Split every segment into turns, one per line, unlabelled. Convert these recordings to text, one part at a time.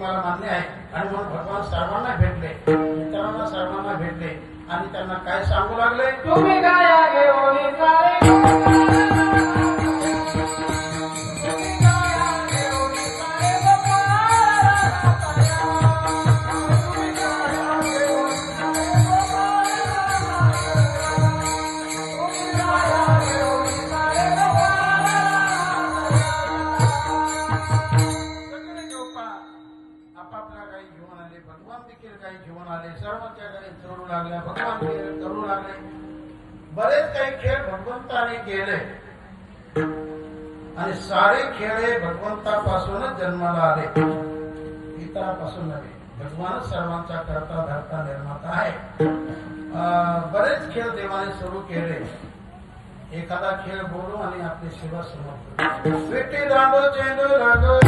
मला मान्य आहे. आणि म्हणून भगवान सर्वांना भेटले, मित्रांना सर्वांना भेटले आणि त्यांना काय सांगू लागले,
तुम्ही गाया घेऊन काळे
आपापल्या काही घेऊन आले, भगवान देखील काही घेऊन आले, सर्वांच्या काही चढू लागल्या, भगवान करू लागले. बरेच काही खेळ भगवंताने केले आणि सारे खेळ भगवंतापासूनच जन्माला आले, इतरापासून नव्हे. भगवानच सर्वांचा करता धरता निर्माता आहे. बरेच खेळ देवाने सुरू केले. एखादा खेळ बोलू आणि आपली सेवा सुरू. विट्टी दांडो चेंडू लागो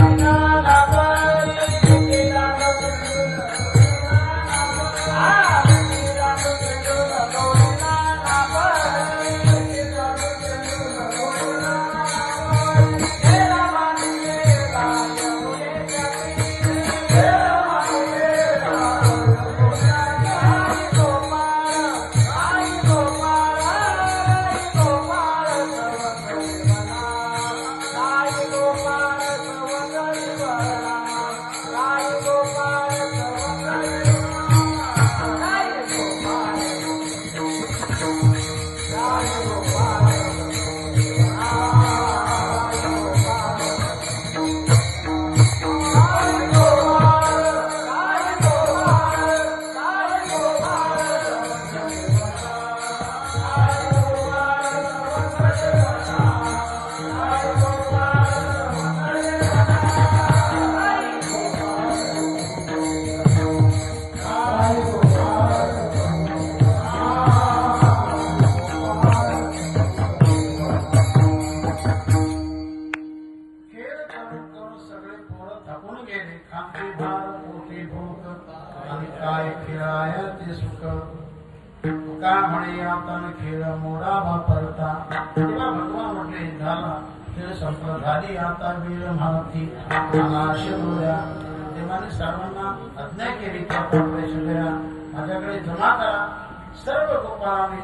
काय खेळाया ते सुख का म्हणे आता खेळ मोडा वापरता. तेव्हा भगवान म्हटले झाला खेळ संपला, झाली आता वेळ माती अनाश डोळ्या. देवाने सर्वांना आज्ञा केली की आपापल्या शिदोऱ्या माझ्याकडे जमा करा. सर्व गोपाळाने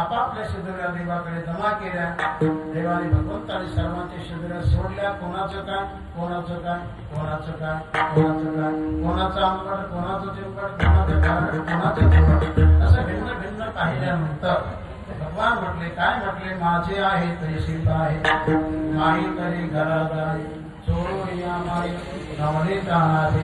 आपापल्या शिदोऱ्या देवाकडे जमा केल्या. देवाने भगवंताने सर्वांच्या शिदोऱ्या सोडल्या. कोणाचं काय कोणाचं काय कोणाचं काय कोणाचं काय, कोणाचं अंबट कोणाचं चिंबट, कोणाचं कारड कोणाचं चिंबट, असं भिन्न भिन्न पाहिल्यानंतर भगवान म्हटले काय म्हटले, माझे आहे तरी सीता आहे, माही तरी घरा जाई चोरू या माई नवले जाणारे.